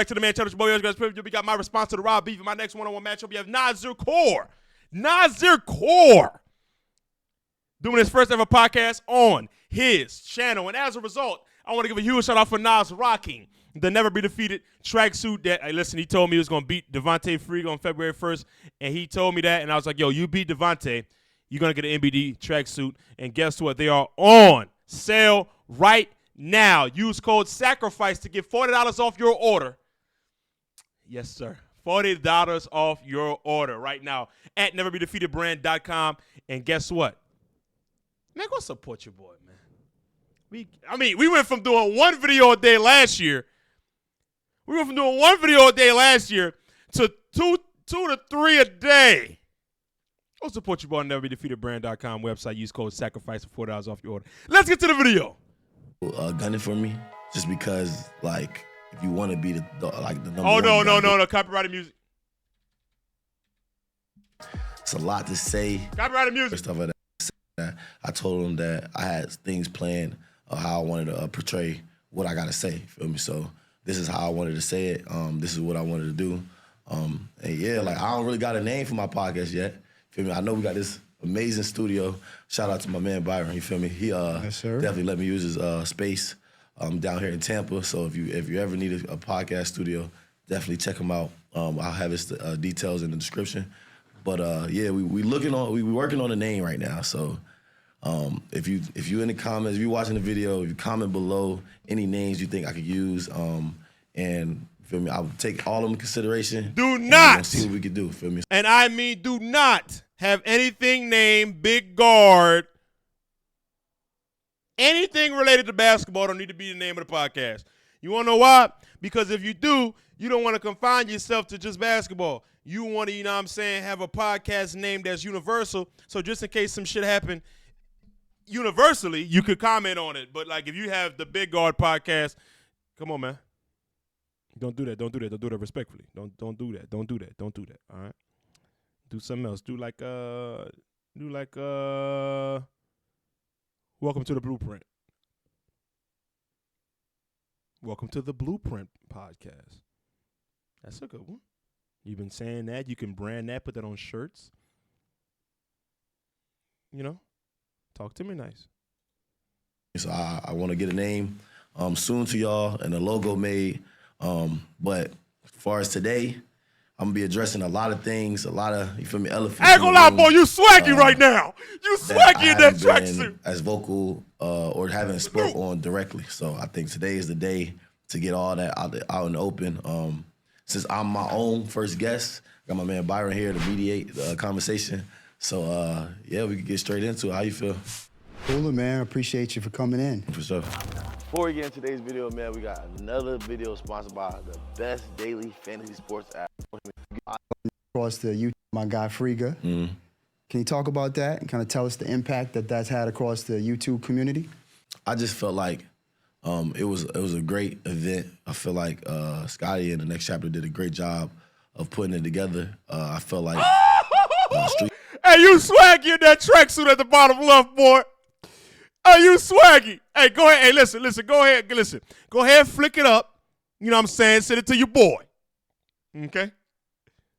Back to the man, challenge boy. We got my response to the Rob Beef in my next one-on-one matchup. We have Nasir Core. Nasir Core doing his first ever podcast on his channel. And as a result, I want to give a huge shout out for Nas rocking the never be defeated tracksuit that, hey, listen, he told me he was going to beat Devontae Frigo on February 1st. And he told me that. And I was like, yo, you beat Devontae, you're going to get an NBD tracksuit. And guess what? They are on sale right now. Use code SACRIFICE to get $40 off your order. Yes, sir. $40 off your order right now at neverbedefeatedbrand.com. And guess what? Man, go support your boy, man. We went from doing one video a day last year. To two to three a day. Go support your boy on neverbedefeatedbrand.com website. Use code SACRIFICE for $40 off your order. Let's get to the video. Gun it for me, just because, like, if you want to be the number one. Oh, no, copyrighted music. It's a lot to say. Copyrighted music. Stuff like that. I told him that I had things planned how I wanted to portray what I got to say, feel me? So this is how I wanted to say it. This is what I wanted to do. And yeah, like, I don't really got a name for my podcast yet, feel me? I know we got this amazing studio. Shout out to my man Byron, you feel me? He yes, definitely let me use his space down here in Tampa. So if you ever need a podcast studio, definitely check him out. I'll have his details in the description. But yeah, we working on a name right now. So if you in the comments, if you watching the video, if you comment below any names you think I could use, and feel me, I'll take all of them in consideration. Do not see what we can do. Feel me? And I mean, do not have anything named Big Guard. Anything related to basketball don't need to be the name of the podcast. You want to know why? Because if you do, you don't want to confine yourself to just basketball. You want to, you know what I'm saying, have a podcast name that's universal. So just in case some shit happen universally, you could comment on it. But, like, if you have the Big Guard podcast, come on, man. Don't do that. Don't do that. Don't do that respectfully. Don't do that. Don't do that. Don't do that. All right? Do something else. Do like Welcome to the Blueprint. Welcome to the Blueprint podcast. That's a good one. You've been saying that. You can brand that, put that on shirts. You know, talk to me nice. So I want to get a name soon to y'all and a logo made. But as far as today, I'm going to be addressing a lot of things, you feel me, elephants. I ain't gonna lie, boy, you swaggy right now. You swaggy in that tracksuit. As vocal or haven't spoke on directly. So I think today is the day to get all that out in the open. Since I'm my own first guest, got my man Byron here to mediate the conversation. So, yeah, we can get straight into it. How you feel? Cooler, man. Appreciate you for coming in. For sure. Before we get into today's video, man, we got another video sponsored by the best daily fantasy sports app. Across the YouTube, my guy Friga. Mm-hmm. Can you talk about that and kind of tell us the impact that that's had across the YouTube community? I just felt like it was a great event. I feel like Scotty and the Next Chapter did a great job of putting it together. I felt like Hey, you swaggy in that tracksuit at the bottom left, boy. Hey, you swaggy. Hey, go ahead. Hey, listen. Go ahead. Listen. Go ahead, flick it up. You know what I'm saying? Send it to your boy. Okay?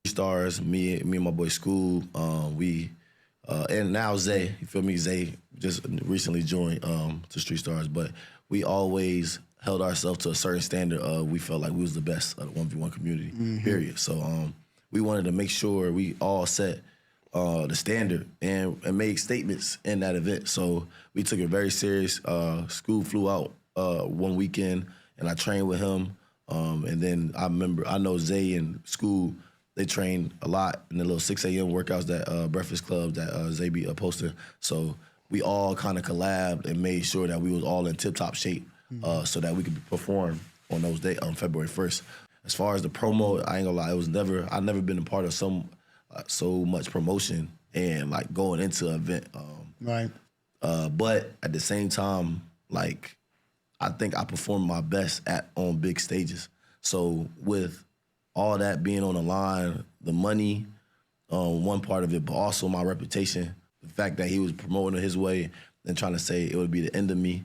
Stars, me and my boy School, and now Zay, you feel me? Zay just recently joined to Street Stars, but we always held ourselves to a certain standard of we felt like we was the best of the 1v1 community, period. So we wanted to make sure we all set the standard and made statements in that event. So we took it very serious. School flew out one weekend, and I trained with him. And then I know Zay and School, they train a lot in the little 6 a.m. workouts that Breakfast Club that Zay be posting. So we all kind of collabed and made sure that we was all in tip-top shape so that we could perform on those days on February 1st. As far as the promo, I ain't gonna lie, I've never been a part of so much promotion and like going into an event. Right. But at the same time, like, I think I performed my best on big stages. So with all that being on the line, the money, one part of it, but also my reputation, the fact that he was promoting it his way and trying to say it would be the end of me,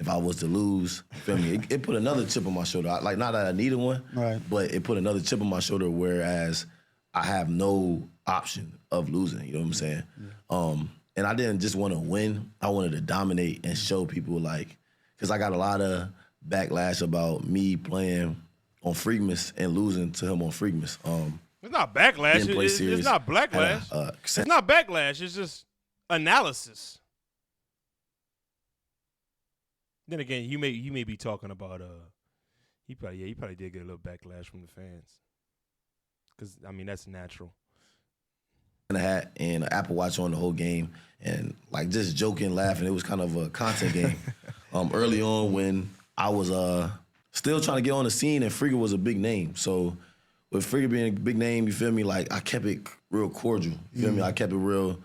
if I was to lose, you feel me? It put another chip on my shoulder. Like, not that I needed one, Right. but it put another chip on my shoulder, whereas I have no option of losing. You know what I'm saying? Yeah. And I didn't just want to win. I wanted to dominate and show people, like, because I got a lot of backlash about me playing on Freakmas and losing to him on Freakmas. It's not backlash. It's not backlash. It's not backlash. It's just analysis. Then again, you may be talking about he probably did get a little backlash from the fans. Because I mean that's natural. And a hat and an Apple Watch on the whole game, and like just joking, laughing. It was kind of a content game. Early on when I was still trying to get on the scene, and Frigga was a big name. So with Frigga being a big name, you feel me? Like I kept it real cordial. You feel me? I kept it real,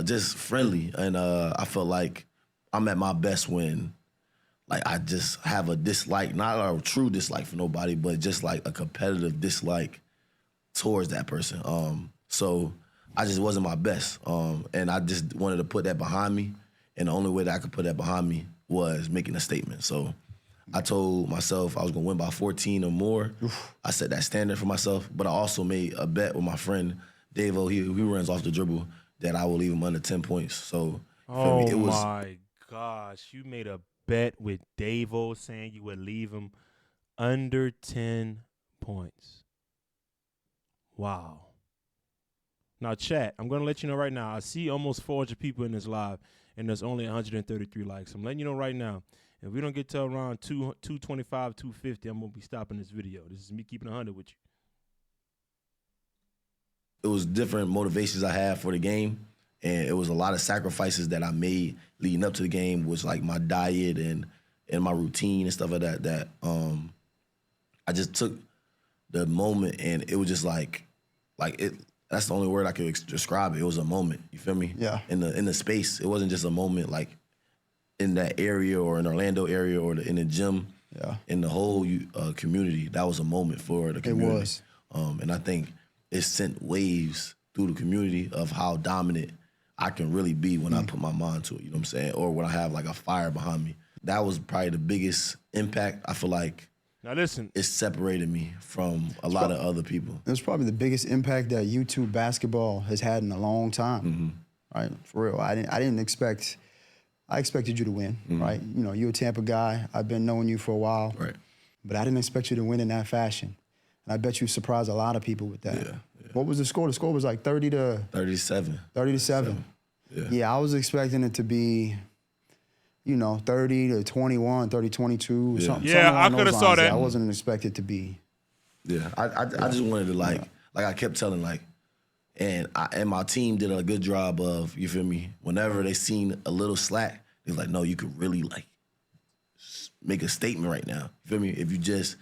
just friendly, and I felt like I'm at my best when, like, I just have a dislike, not a true dislike for nobody, but just like a competitive dislike towards that person. So I just wasn't my best, and I just wanted to put that behind me. And the only way that I could put that behind me was making a statement. So I told myself I was gonna win by 14 or more. I set that standard for myself, but I also made a bet with my friend Davo. He runs off the dribble that I will leave him under 10 points. So my gosh, you made a bet with Davo saying you would leave him under 10 points. Wow. Now, chat, I'm going to let you know right now. I see almost 400 people in this live, and there's only 133 likes. I'm letting you know right now. If we don't get to around 225, 250, I'm going to be stopping this video. This is me keeping 100 with you. It was different motivations I had for the game, and it was a lot of sacrifices that I made leading up to the game, was like my diet and my routine and stuff like that, I just took the moment, and it was just like it. That's the only word I could describe it. It was a moment. You feel me? Yeah. In the space, it wasn't just a moment like in that area or in Orlando area or in the gym. Yeah. In the whole community, that was a moment for the community. It was. And I think it sent waves through the community of how dominant I can really be when I put my mind to it. You know what I'm saying? Or when I have like a fire behind me. That was probably the biggest impact. I feel like. Now listen, it separated me from a lot of other people. It was probably the biggest impact that YouTube basketball has had in a long time, right? For real, I didn't expect. I expected you to win, right? You know, you're a Tampa guy. I've been knowing you for a while, right? But I didn't expect you to win in that fashion, and I bet you surprised a lot of people with that. Yeah. What was the score? The score was like 37. 37. Yeah, I was expecting it to be, 30 to 21, 30, 22, something. Yeah, I could have saw that. I wasn't expected to be. Yeah, I just wanted to like I kept telling and my team did a good job of, you feel me, whenever they seen a little slack, they was like, no, you could really make a statement right now. You feel me? If you just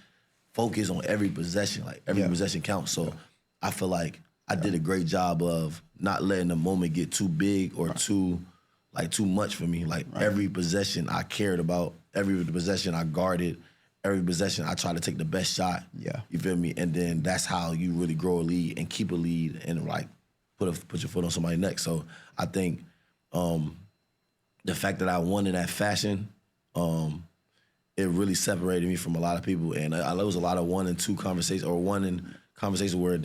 focus on every possession, every possession counts. So I feel like I did a great job of not letting the moment get too big or too much for me. Every possession I cared about, every possession I guarded, every possession I tried to take the best shot. Yeah. You feel me? And then that's how you really grow a lead and keep a lead and put your foot on somebody's neck. So I think the fact that I won in that fashion, it really separated me from a lot of people. And there was a lot of 1 and 2 conversations, or conversations where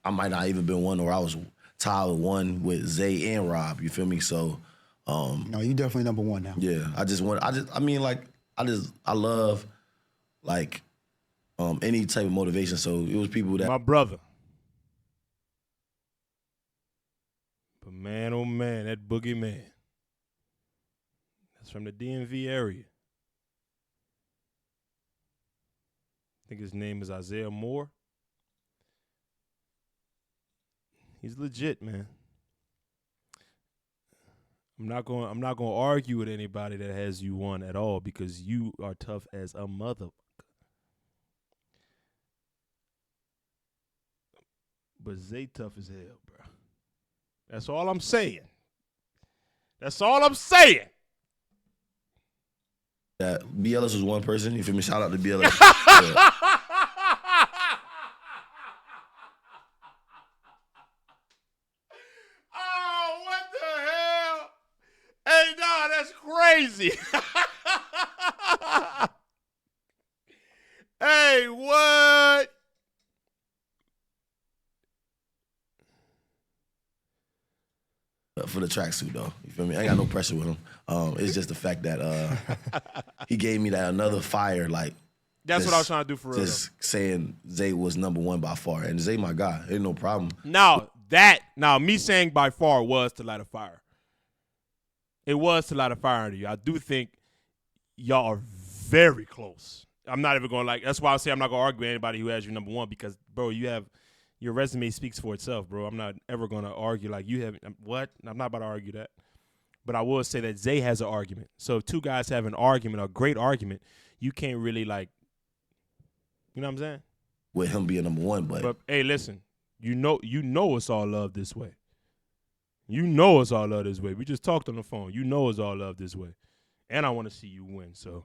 I might not even been one, or I was tied with one with Zay and Rob. You feel me? So. No, you definitely number one now. Yeah, I love any type of motivation. So it was people that my brother. But man, oh man, that boogeyman. That's from the DMV area. I think his name is Isaiah Moore. He's legit, man. I'm not going to argue with anybody that has you won at all, because you are tough as a motherfucker. But Zay tough as hell, bro. That's all I'm saying. That's all I'm saying. That B. Ellis was one person. You feel me? Shout out to B. Ellis. Yeah. Oh, what the hell? Hey, nah, that's crazy. for the tracksuit though. You feel me? I ain't got no pressure with him. It's just the fact that he gave me that another fire. Like that's what I was trying to do for real. Just saying Zay was number one by far, and Zay my guy. Ain't no problem. Now me saying by far was to light a fire. It was to light a fire under you. I do think y'all are very close. I'm not even going to that's why I say I'm not going to argue with anybody who has you number one because, bro, your resume speaks for itself, bro. I'm not ever going to argue like you have what? I'm not about to argue that. But I will say that Zay has an argument. So if two guys have an argument, a great argument, you can't really you know what I'm saying? With him being number one, but hey, listen, you know it's all love this way. You know it's all love this way. We just talked on the phone. You know it's all love this way. And I want to see you win, so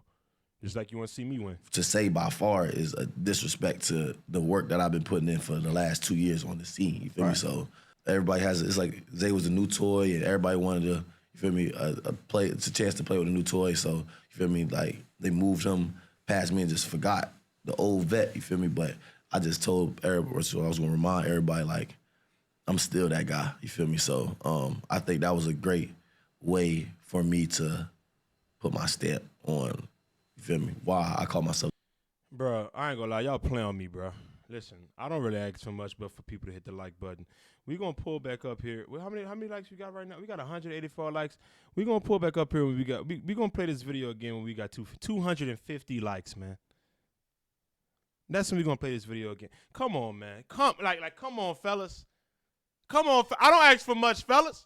just like you want to see me win. To say by far is a disrespect to the work that I've been putting in for the last 2 years on the scene. You feel me? So everybody it's like Zay was a new toy, and everybody wanted to, you feel me, it's a chance to play with a new toy. So, you feel me, like they moved him past me and just forgot the old vet, you feel me? But I just told everybody, so I was going to remind everybody, like, I'm still that guy, you feel me? So I think that was a great way for me to put my stamp on, you feel me, why I call myself. Bro, I ain't gonna lie, y'all play on me, bro. Listen, I don't really ask for much, but for people to hit the like button. We're gonna pull back up here. Well, how many likes we got right now? We got 184 likes. We're gonna pull back up here when we gonna play this video again when we got 250 likes, man. That's when we gonna play this video again. Come on, man. Come on, fellas. Come on, I don't ask for much, fellas.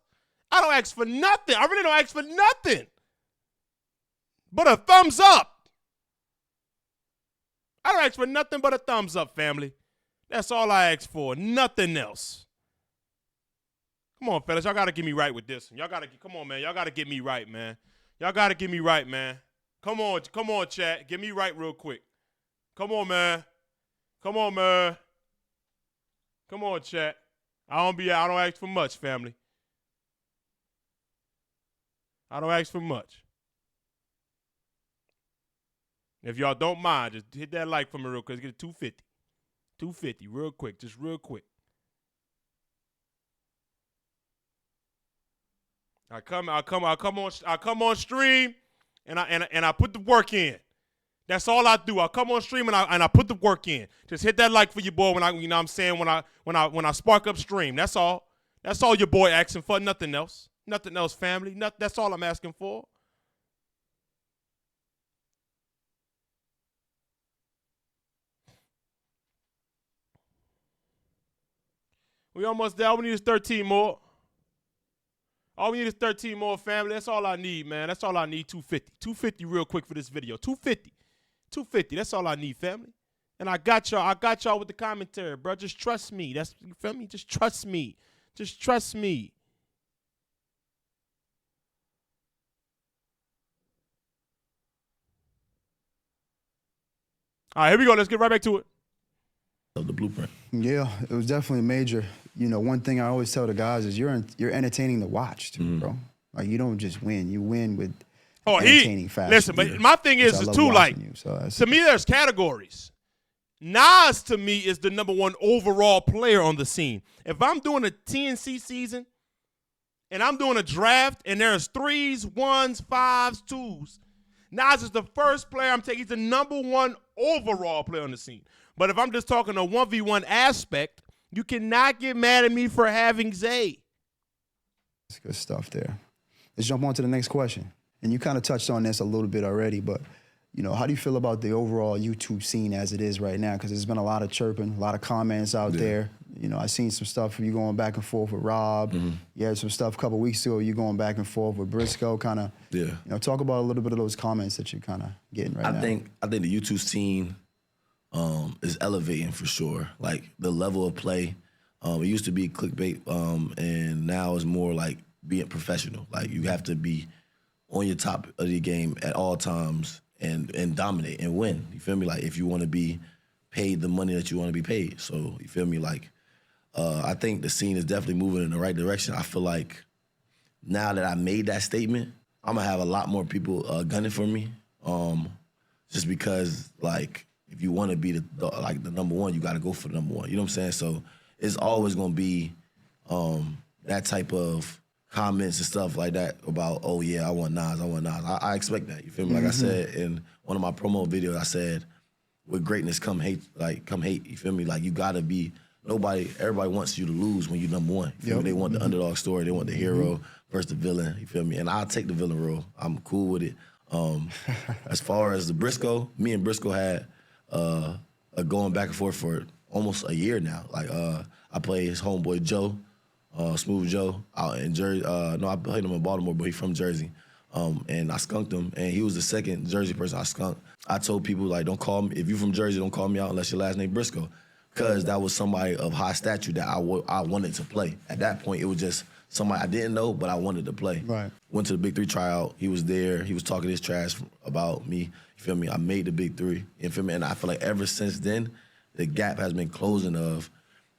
I don't ask for nothing. I really don't ask for nothing but a thumbs up. I don't ask for nothing but a thumbs up, family. That's all I ask for. Nothing else. Come on, fellas. Y'all got to get me right with this. Come on, man. Y'all got to get me right, man. Y'all got to get me right, man. Come on, chat. Get me right real quick. Come on, man. Come on, chat. I don't ask for much, family. I don't ask for much. If y'all don't mind, just hit that like for me real quick. Let's get it 250. 250, real quick. Just real quick. I come on stream and I put the work in. That's all I do. I come on stream and I put the work in. Just hit that like for your boy when I spark up stream. That's all. That's all your boy asking for. Nothing else. Nothing else, family. That's all I'm asking for. We almost there. All we need is 13 more. All we need is 13 more, family. That's all I need, man. That's all I need. 250. 250 real quick for this video. 250. 250. That's all I need, family. And I got y'all with the commentary, bro. Just trust me. You feel me? Just trust me. Just trust me. All right, here we go. Let's get right back to it. The blueprint. Yeah, it was definitely major. You know, one thing I always tell the guys is you're entertaining to watch, too, bro. Like, you don't just win. You win with entertaining fashion. Listen, but my thing is too, like, to me, there's categories. Nas, to me, is the #1 overall player on the scene. If I'm doing a TNC season and I'm doing a draft and there's 3s, 1s, 5s, 2s, Nas is the first player I'm taking. He's the #1 overall player on the scene. But if I'm just talking a 1v1 aspect, you cannot get mad at me for having Zay. That's good stuff there. Let's jump on to the next question. And you kind of touched on this a little bit already, but, you know, how do you feel about the overall YouTube scene as it is right now? Because there's been a lot of chirping, a lot of comments out there. You know, I seen some stuff of you going back and forth with Rob. You had some stuff a couple weeks ago, you going back and forth with Briscoe, kind of. You know, talk about a little bit of those comments that you're kind of getting right now. I think the YouTube scene is elevating for sure. Like the level of play, it used to be clickbait, and now it's more like being professional. Like you have to be on your top of the game at all times and dominate and win. You feel me? Like if you want to be paid the money that you want to be paid. So you feel me? Like I think the scene is definitely moving in the right direction. I feel like now that I made that statement, I'm gonna have a lot more people gunning for me. Just because like if you want to be the #1, you got to go for the #1. You know what I'm saying? So it's always gonna be that type of comments and stuff like that about, oh yeah, I want Nas. I expect that. You feel me? Like I said in one of my promo videos, I said, with greatness come hate. You feel me? Like you gotta be. Everybody wants you to lose when you're number one. You feel me? They want the underdog story. They want the hero versus the villain. You feel me? And I'll take the villain role. I'm cool with it. As far as the Briscoe, me and Briscoe had a going back and forth for almost a year now. Like I played his homeboy Joe, Smooth Joe, out in Jersey. No, I played him in Baltimore, but he's from Jersey. And I skunked him, and he was the second Jersey person I skunked. I told people, like, don't call me, if you're from Jersey, don't call me out unless your last name Briscoe, because that was somebody of high stature that I wanted to play. At that point, it was just somebody I didn't know, but I wanted to play. Right. Went to the Big 3 tryout. He was there. He was talking his trash about me. You feel me? I made the Big 3. You feel me? And I feel like ever since then, the gap has been closing of,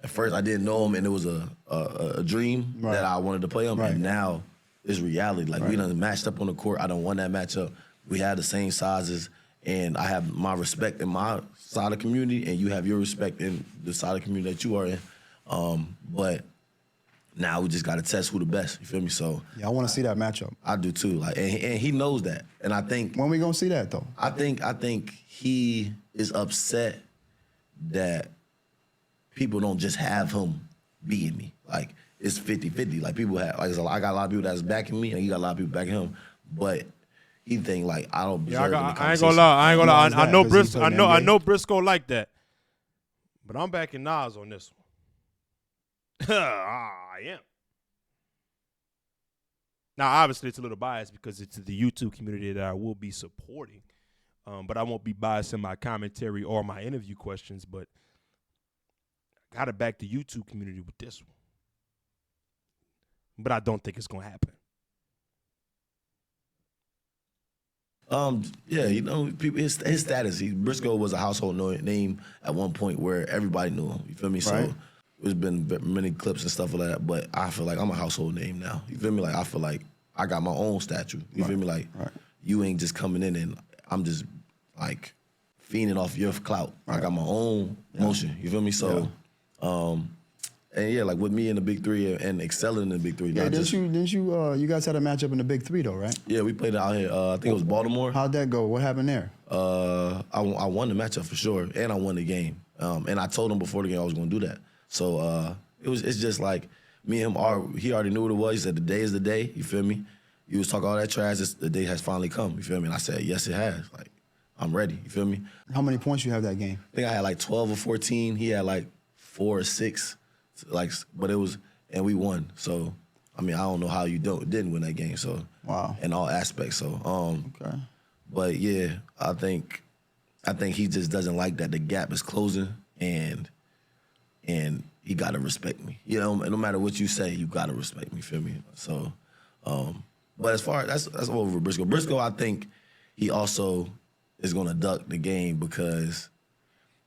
at first I didn't know him, and it was a dream that I wanted to play him, and now it's reality. Like, we done matched up on the court. I done won that matchup. We had the same sizes, and I have my respect in my side of the community, and you have your respect in the side of the community that you are in. But now we just got to test who the best. You feel me? So yeah, I want to see that matchup. I do too. Like, and he knows that. And I think, when we gonna see that though? I think he is upset that people don't just have him beating me. Like, it's 50-50. Like, people have, like, I got a lot of people that's backing me, and he got a lot of people backing him. But he think like I don't deserve any conversation. I ain't gonna lie. I know Briscoe. I know Briscoe like that. But I'm backing Nas on this one. I am. Now, obviously, it's a little biased because it's the YouTube community that I will be supporting. But I won't be biased in my commentary or my interview questions. But I got to back the YouTube community with this one. But I don't think it's going to happen. Yeah, you know, people, his status. Briscoe was a household name at one point where everybody knew him. You feel me? So there's been many clips and stuff like that. But I feel like I'm a household name now. You feel me? Like, I feel like I got my own statue. You feel me? Like, you ain't just coming in and I'm just like fiending off your clout. I got my own motion. You feel me? So, and yeah, like with me in the Big 3 and excelling in the Big 3. Yeah, didn't you guys had a matchup in the Big 3 though, right? Yeah, we played it out here. I think it was Baltimore. How'd that go? What happened there? I won the matchup for sure, and I won the game. And I told him before the game I was going to do that. So it's just like me and him. He already knew what it was. He said the day is the day. You feel me? You was talking all that trash. The day has finally come. You feel me? And I said yes, it has. Like, I'm ready. You feel me? How many points you have that game? I think I had like 12 or 14. He had like 4 or 6. Like, but it was, and we won. So, I mean, I don't know how you didn't win that game. So, in all aspects. So, but yeah, I think he just doesn't like that the gap is closing, and he gotta respect me. You know, no matter what you say, you gotta respect me. Feel me? So, but as far as that's over Briscoe. Briscoe, I think he also is gonna duck the game because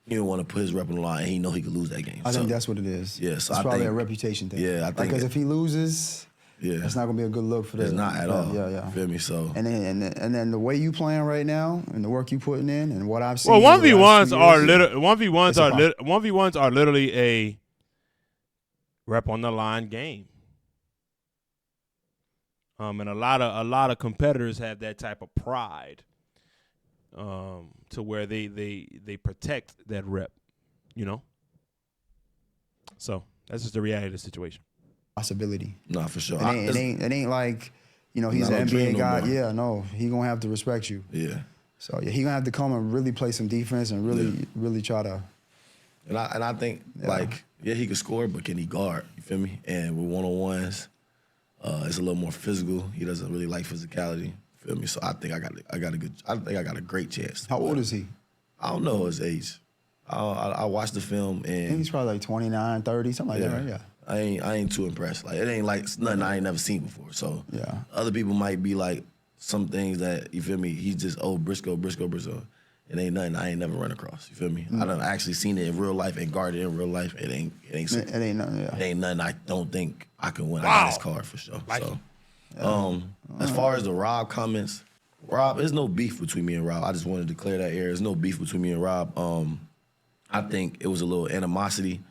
he don't want to put his rep on the line, and he know he could lose that game. I think that's what it is. Yeah, so it's probably a reputation thing. Yeah, I think because if he loses, it's not gonna be a good look for the. It's not at all. Yeah. Feel me? So and then the way you playing right now and the work you putting in and what I've seen. Well, 1v1s are literally a rep on the line game. And a lot of competitors have that type of pride. To where they protect that rep, you know? So that's just the reality of the situation. Possibility. Nah, for sure. It ain't like, you know, he's an NBA guy. Yeah, no, he gonna have to respect you. Yeah. So yeah, he gonna have to come and really play some defense and really try to. And I think like he could score, but can he guard? You feel me? And with one-on-ones, it's a little more physical. He doesn't really like physicality. Feel me? So I think I got a great chance. How old is he? I don't know his age. I watched the film and I think he's probably like 29, 30, something like that, right? Yeah. I ain't too impressed. Like, it ain't like nothing I ain't never seen before. So other people might be like some things that, you feel me, he's just Briscoe. It ain't nothing I ain't never run across. You feel me? I done actually seen it in real life and guarded it in real life. It ain't nothing. Yeah. It ain't nothing I don't think I can win. I got his card for sure. As far as the Rob comments, there's no beef between me and Rob. I just wanted to clear that air. There's no beef between me and Rob. I think it was a little animosity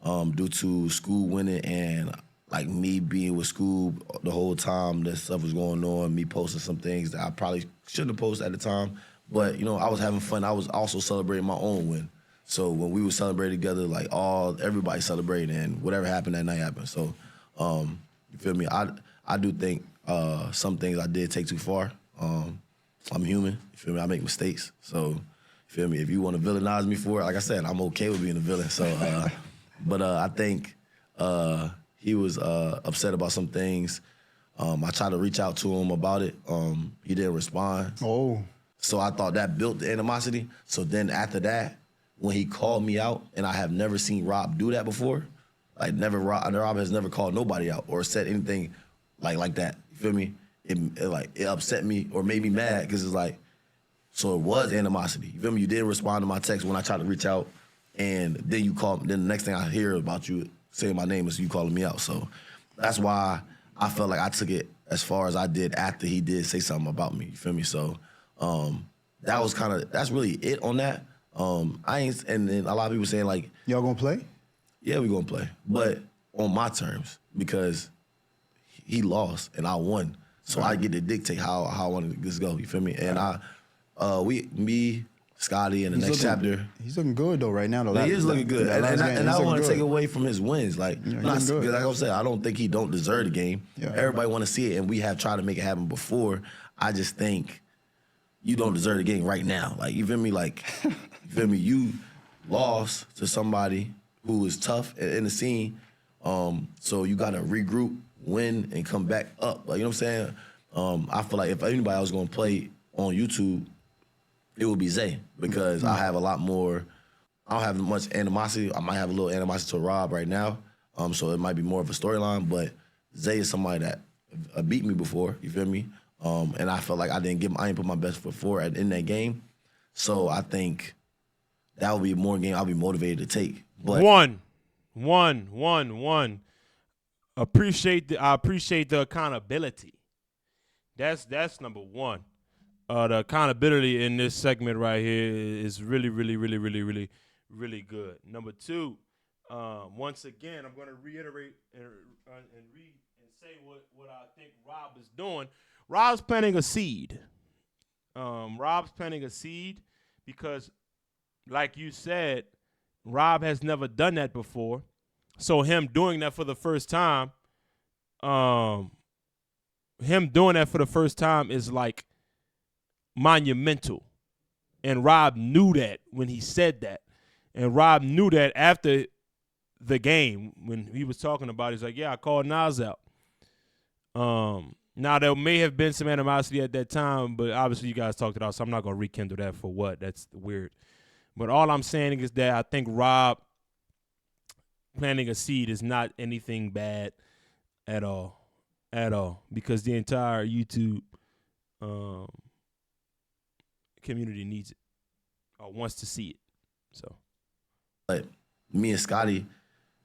due to school winning, and like me being with Scoob the whole time that stuff was going on, me posting some things that I probably shouldn't have posted at the time. But, you know, I was having fun. I was also celebrating my own win. So when we were celebrating together, like everybody celebrated, and whatever happened that night happened. So, you feel me? I do think some things I did take too far. I'm human. You feel me? I make mistakes. So, you feel me? If you want to villainize me for it, like I said, I'm okay with being a villain. So, but I think he was upset about some things. I tried to reach out to him about it. He didn't respond. Oh. So I thought that built the animosity. So then after that, when he called me out, and I have never seen Rob do that before, like Rob has never called nobody out or said anything like that. You feel me? It upset me or made me mad because it's like, so it was animosity. You feel me? You didn't respond to my text when I tried to reach out, and then you called. Then the next thing I hear about you saying my name is you calling me out. So that's why I felt like I took it as far as I did after he did say something about me. You feel me? So that's really it on that. And then a lot of people saying like, y'all gonna play? Yeah, we gonna play, but on my terms because he lost and I won, so I get to dictate how I want this to go. You feel me? And me, Scotty, in the next chapter. He's looking good though right now. Though. He is looking good, and I don't want to take it. away from his wins. Like, like I said, I don't think he don't deserve the game. Yeah, everybody want to see it, and we have tried to make it happen before. I just think you don't deserve the game right now. Like, you feel me? Like, you feel me? You lost to somebody who is tough in the scene, so you got to regroup, win, and come back up. Like, you know what I'm saying? I feel like if anybody was going to play on YouTube, it would be Zay, because I have a lot more. I don't have much animosity. I might have a little animosity to Rob right now, so it might be more of a storyline. But Zay is somebody that beat me before. You feel me? And I felt like I didn't put my best foot forward in that game. So I think that would be more game I'll be motivated to take. But one. I appreciate the accountability. That's number one. The accountability in this segment right here is really good. Number two, once again, I'm going to reiterate and say what I think Rob is doing. Rob's planting a seed. Rob's planting a seed because, like you said, Rob has never done that before. So him doing that for the first time, is like monumental. And Rob knew that when he said that. And Rob knew that after the game when he was talking about it. He's like, yeah, I called Nas out. Now, there may have been some animosity at that time, but obviously you guys talked it out, so I'm not going to rekindle that for what. That's weird. But all I'm saying is that I think Rob planting a seed is not anything bad at all, because the entire YouTube community needs it or wants to see it. So, but me and Scotty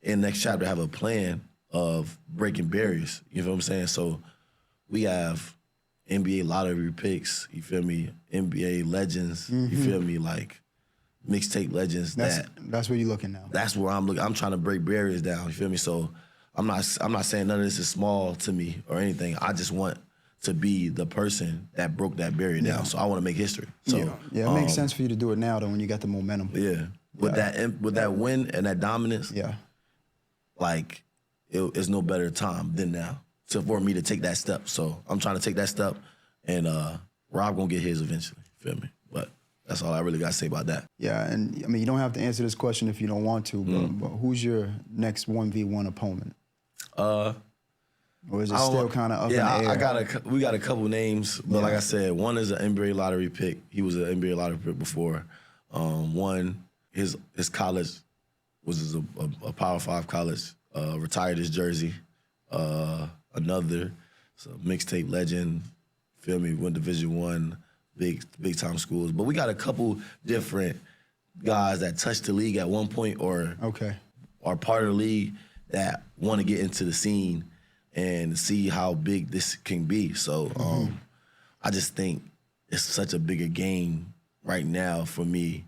in the next chapter have a plan of breaking barriers. You know what I'm saying? So we have NBA lottery picks. You feel me? NBA legends. You feel me? Like mixtape legends. That's where you're looking now. That's where I'm looking. I'm trying to break barriers down. You feel me? So I'm not saying none of this is small to me or anything. I just want to be the person that broke that barrier down. So I want to make history. So yeah, it makes sense for you to do it now though when you got the momentum. Yeah. With that win and that dominance. Yeah. Like it's no better time than now for me to take that step. So I'm trying to take that step, and Rob gonna get his eventually. Feel me? But that's all I really got to say about that. Yeah, and I mean you don't have to answer this question if you don't want to. But who's your next 1v1 opponent? Or is it still kind of up in the air? We got a couple names, but like I said, one is an NBA lottery pick. He was an NBA lottery pick before. One, his college was a Power 5 college. Retired his jersey. Another mixtape legend. Feel me? Went Division I, big time schools. But we got a couple different guys that touched the league at one point or are part of the league that want to get into the scene and see how big this can be. So I just think it's such a bigger game right now for me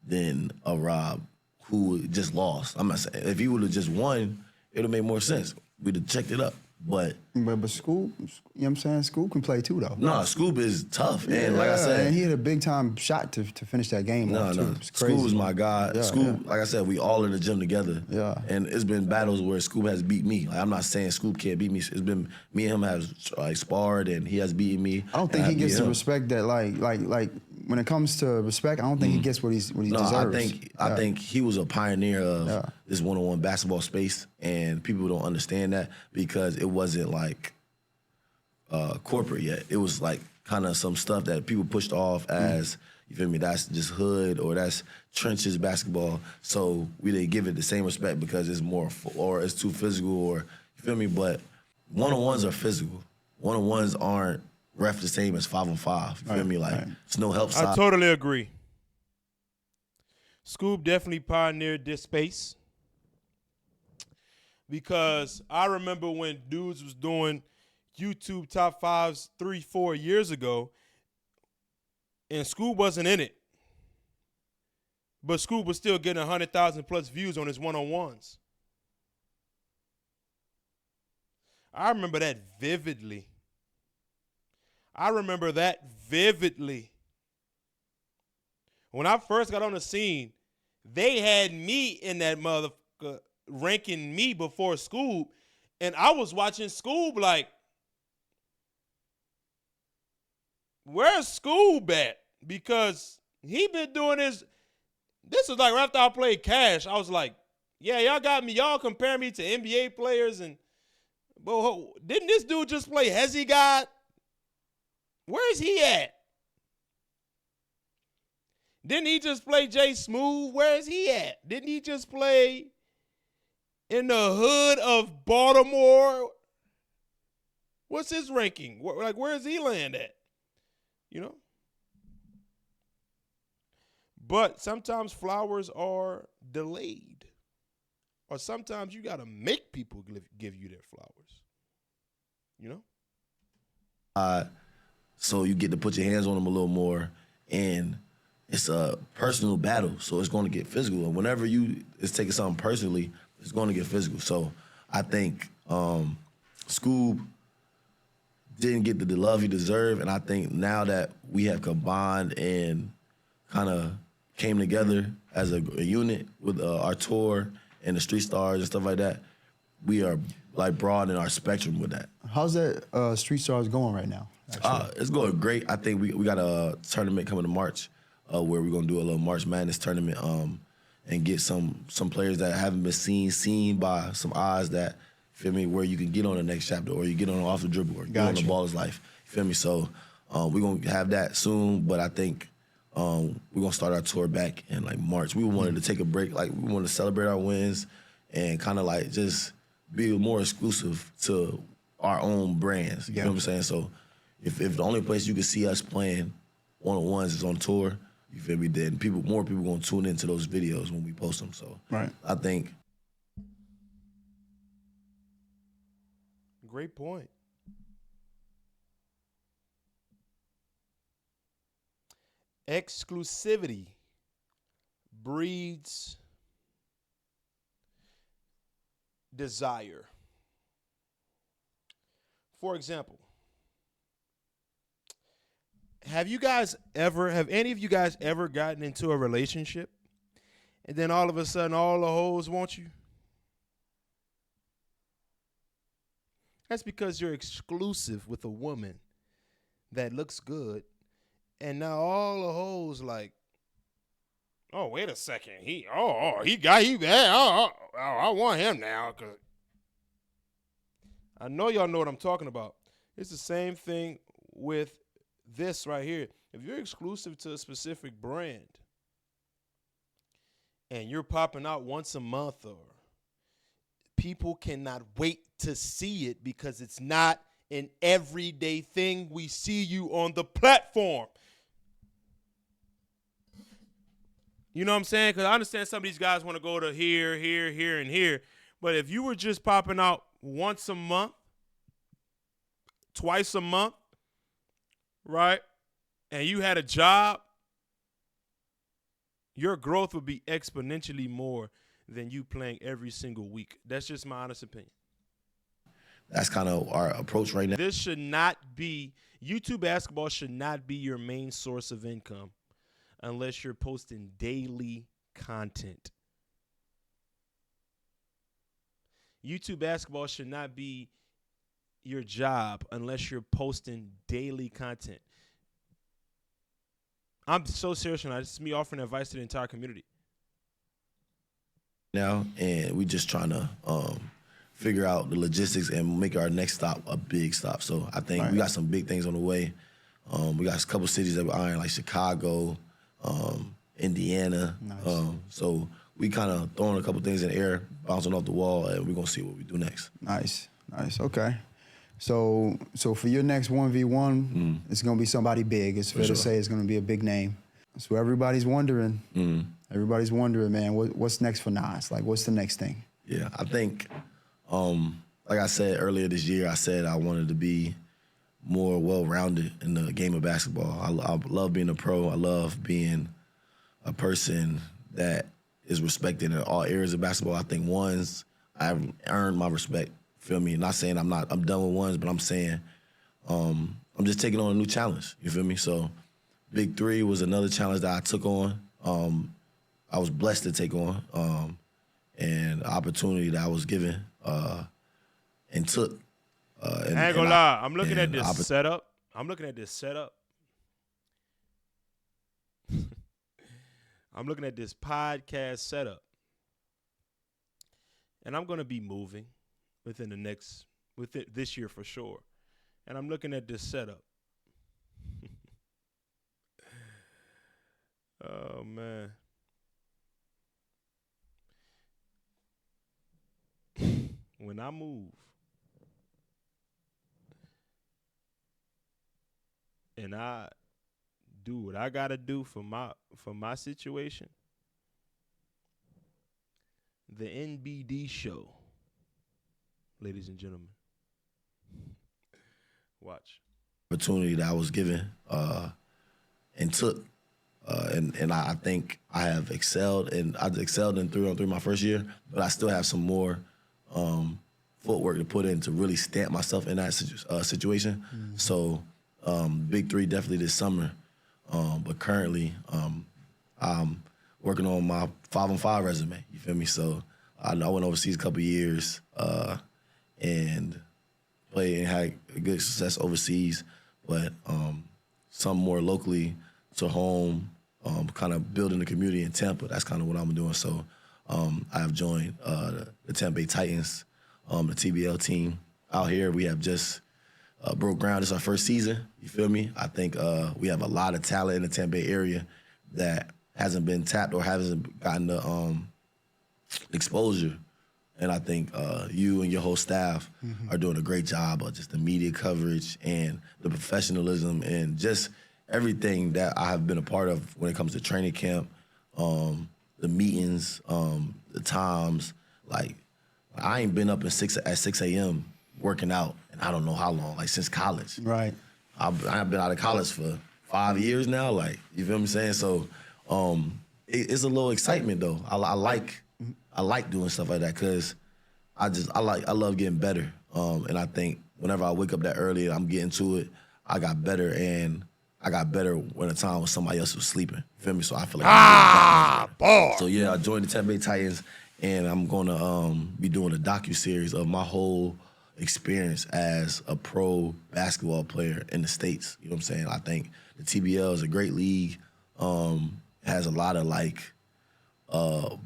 than a Rob who just lost. I'm not saying if he would have just won, it would have made more sense. we'd have checked it up. But Scoop, you know what I'm saying? Scoop can play too, though. no, Scoop is tough. And like I said, and he had a big time shot to finish that game off, too. It's crazy. Scoop is my guy. Yeah, Scoop, like I said, we all in the gym together. Yeah. And it's been battles where Scoop has beat me. Like, I'm not saying Scoop can't beat me. It's been me and him have like sparred, and he has beaten me. I don't think he gets the respect that like when it comes to respect. I don't think he gets what he deserves. I think he was a pioneer of this one-on-one basketball space, and people don't understand that because it wasn't like corporate yet. It was like kind of some stuff that people pushed off as, you feel me, that's just hood or that's trenches basketball. So we didn't give it the same respect because it's more or it's too physical, or you feel me. But one-on-ones are physical. One-on-ones aren't ref the same as 5-on-5. You feel me? Like it's no help side. I totally agree. Scoop definitely pioneered this space because I remember when dudes was doing YouTube top fives 3-4 years ago, and Scoop wasn't in it. But Scoop was still getting 100,000 plus views on his one-on-ones. I remember that vividly. When I first got on the scene, they had me in that motherfucker ranking me before Scoop, and I was watching Scoop like, where's Scoop at? Because he been doing this. This was like right after I played Cash. I was like, yeah, y'all got me. Y'all compare me to NBA players. But didn't this dude just play Hezzy God? Where's he at? Didn't he just play Jay Smooth? Where's he at? Didn't he just play in the hood of Baltimore? What's his ranking? Like, where's he land at? You know? But sometimes flowers are delayed. Or sometimes you got to make people give you their flowers. You know? So you get to put your hands on them a little more, and it's a personal battle, so it's going to get physical. And whenever it's taking something personally, it's going to get physical. So I think Scoob didn't get the love he deserved, and I think now that we have combined and kind of came together as a unit with our tour and the Street Stars and stuff like that, we are like broadening our spectrum with that. How's that Street Stars going right now? It's going great. I think we got a tournament coming in March where we're going to do a little March Madness tournament and get some players that haven't been seen by some eyes that, feel me, where you can get on the next chapter or you get on off the dribble or get on the baller's life. You feel me? So we're going to have that soon, but I think we're going to start our tour back in like March. We wanted to take a break. Like, we wanted to celebrate our wins and kind of like just be more exclusive to our own brands. You know what I'm saying? So if the only place you can see us playing one-on-ones is on tour, you feel me, then more people going to tune into those videos when we post them. So I think. Great point. Exclusivity breeds desire. For example, have any of you guys ever gotten into a relationship and then all of a sudden all the hoes want you? That's because you're exclusive with a woman that looks good, and now all the hoes like, oh, wait a second, I want him now, cause I know y'all know what I'm talking about. It's the same thing with this right here. If you're exclusive to a specific brand and you're popping out once a month, or people cannot wait to see it because it's not an everyday thing. We see you on the platform. You know what I'm saying? Because I understand some of these guys want to go to here, and here. But if you were just popping out once a month, twice a month, right, and you had a job, your growth would be exponentially more than you playing every single week. That's just my honest opinion. that's kind of our approach right now. This should not be YouTube basketball should not be your main source of income unless you're posting daily content. YouTube basketball should not be your job unless you're posting daily content. I'm so serious now. This is me offering advice to the entire community. Now, and we just trying to figure out the logistics and make our next stop a big stop. So I think we got some big things on the way. We got a couple cities that we're eyeing, like Chicago, Indiana. Nice. So we kind of throwing a couple things in the air, bouncing off the wall, and we're going to see what we do next. Nice. Okay. So for your next 1v1, it's going to be somebody big. It's fair to say it's going to be a big name. So everybody's wondering. Everybody's wondering, man, what's next for Nas? Like, what's the next thing? Yeah, I think, like I said earlier this year, I said I wanted to be more well-rounded in the game of basketball. I love being a pro. I love being a person that is respected in all areas of basketball. I think ones, I've earned my respect. Feel me? Not saying I'm done with ones, but I'm saying I'm just taking on a new challenge. You feel me? So Big Three was another challenge that I took on. I was blessed to take on, and the opportunity that I was given and took. I ain't gonna lie. I'm looking at this setup. I'm looking at this podcast setup. And I'm gonna be moving within this year for sure. And I'm looking at this setup. Oh man. When I move and I do what I gotta do for my situation, the NBD show, ladies and gentlemen, watch. Opportunity that I was given and took. And I think I have excelled, and I've excelled in 3-on-3 my first year, but I still have some more footwork to put in to really stamp myself in that situation. So Big Three definitely this summer, but currently I'm working on my 5-on-5 resume. You feel me? So I went overseas a couple years and played and had good success overseas, but some more locally to home. Kind of building the community in Tampa. That's kind of what I'm doing. So I have joined the Tampa Bay Titans, the TBL team. Out here, we have just broke ground. It's our first season. You feel me? I think we have a lot of talent in the Tampa Bay area that hasn't been tapped or hasn't gotten the exposure. And I think you and your whole staff are doing a great job of just the media coverage and the professionalism and just everything that I have been a part of when it comes to training camp, the meetings, the times. Like, I ain't been up at 6 a.m. working out, and I don't know how long, like since college. Right. I've been out of college for 5 years now. Like, you feel what I'm saying? So it's a little excitement though. I like doing stuff like that because I love getting better. And I think whenever I wake up that early, I'm getting to it. I got better, and I got better when the time when somebody else was sleeping. You feel me? So I feel like boy. So yeah, I joined the Tampa Bay Titans, and I'm gonna be doing a docuseries of my whole experience as a pro basketball player in the States. You know what I'm saying? I think the TBL is a great league. Has a lot of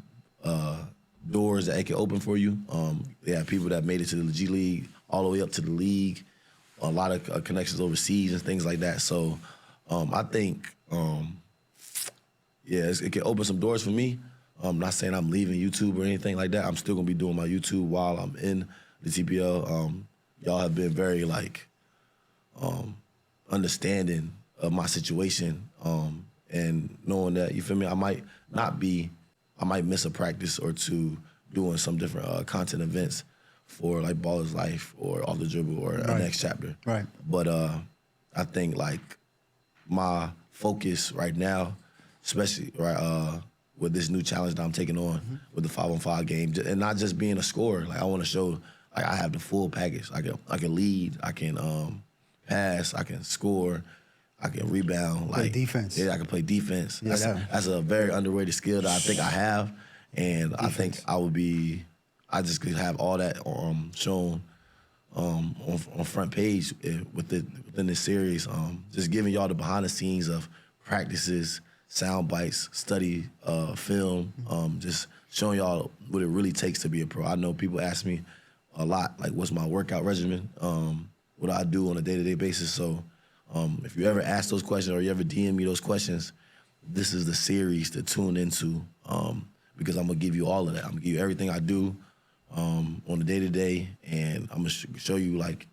doors that it can open for you. They have people that made it to the G League all the way up to the league. A lot of connections overseas and things like that. So I think, it can open some doors for me. I'm not saying I'm leaving YouTube or anything like that. I'm still going to be doing my YouTube while I'm in the TPL. Y'all have been very, understanding of my situation and knowing that, you feel me, I might miss a practice or two doing some different content events for, like, Baller's Life or Off the Dribble or a Next Chapter. Right. But I think, my focus right now, especially with this new challenge that I'm taking on with the 5-on-5 game, and not just being a scorer. Like, I want to show Like I have the full package. I can lead. I can pass. I can score. I can rebound. Play defense. Yeah, I can play defense. Yeah, that's a very underrated skill that I think I have, and defense. I think I just could have all that shown on front page within this series. Just giving y'all the behind the scenes of practices, sound bites, study film, just showing y'all what it really takes to be a pro. I know people ask me a lot, like, what's my workout regimen? What I do on a day-to-day basis. So if you ever ask those questions or you ever DM me those questions, this is the series to tune into because I'm going to give you all of that. I'm going to give you everything I do on the day-to-day, and I'm going to show you, like,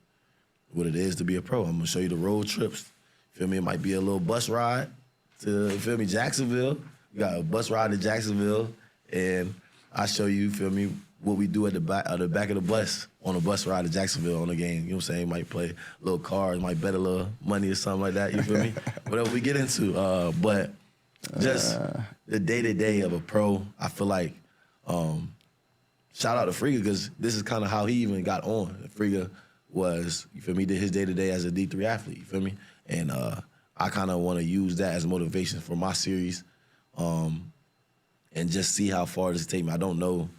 what it is to be a pro. I'm going to show you the road trips. Feel me? It might be a little bus ride to, feel me, Jacksonville. We got a bus ride to Jacksonville, and I show you, feel me, what we do at the back of the bus on a bus ride to Jacksonville on a game. You know what I'm saying? Might play a little cards, might bet a little money or something like that. You feel me? Whatever we get into. But just the day-to-day of a pro, I feel like, shout out to Friga, because this is kind of how he even got on. Friga was, you feel me, did his day-to-day as a D3 athlete, you feel me? And I kind of want to use that as motivation for my series and just see how far this take me. I don't know.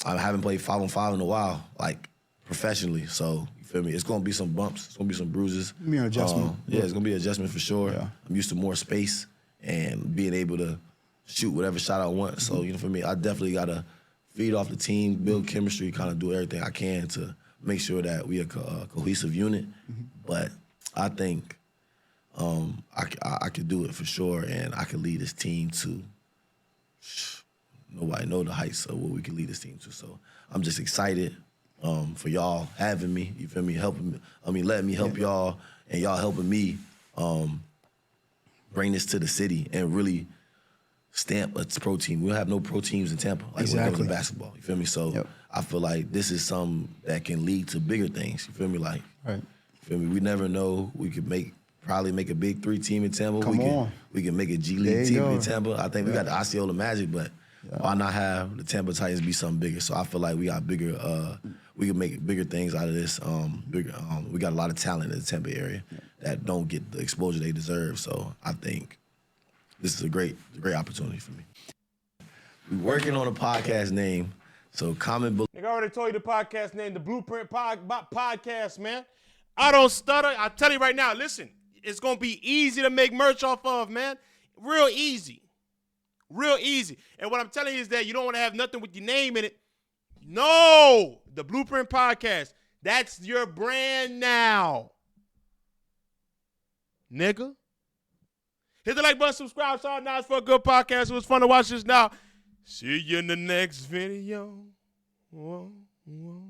I haven't played 5-on-5 in a while, like, professionally. So, you feel me? It's going to be some bumps. It's going to be some bruises. It's going to be an adjustment. Yeah, it's going to be an adjustment for sure. Yeah. I'm used to more space and being able to shoot whatever shot I want. So, you know, for me, I definitely got to feed off the team, build chemistry, kind of do everything I can to make sure that we are a cohesive unit. But I think I could do it for sure, and I could lead this team to nobody know the heights of what we can lead this team to. So I'm just excited for y'all having me, you feel me, letting me help y'all, and y'all helping me bring this to the city and really stamp a pro team. We don't have no pro teams in Tampa, like when it comes to basketball, you feel me? So I feel like this is something that can lead to bigger things, you feel me? Like, right. You feel me? We never know. We could probably make a Big 3 team in Tampa. We can make a G League team in Tampa. I think we got the Osceola Magic, but why not have the Tampa Titans be something bigger? So I feel like we got bigger. We can make bigger things out of this. We got a lot of talent in the Tampa area that don't get the exposure they deserve. So I think this is a great opportunity for me. We're working on a podcast name. So comment below. Nigga, I already told you the podcast name, the Blueprint Podcast, man. I don't stutter. I tell you right now, listen, it's going to be easy to make merch off of, man. Real easy. Real easy. And what I'm telling you is that you don't want to have nothing with your name in it. No, the Blueprint Podcast. That's your brand now. Nigga. Hit the like button, subscribe, shout out Nas for a good podcast. It was fun to watch this now. See you in the next video. Whoa, whoa.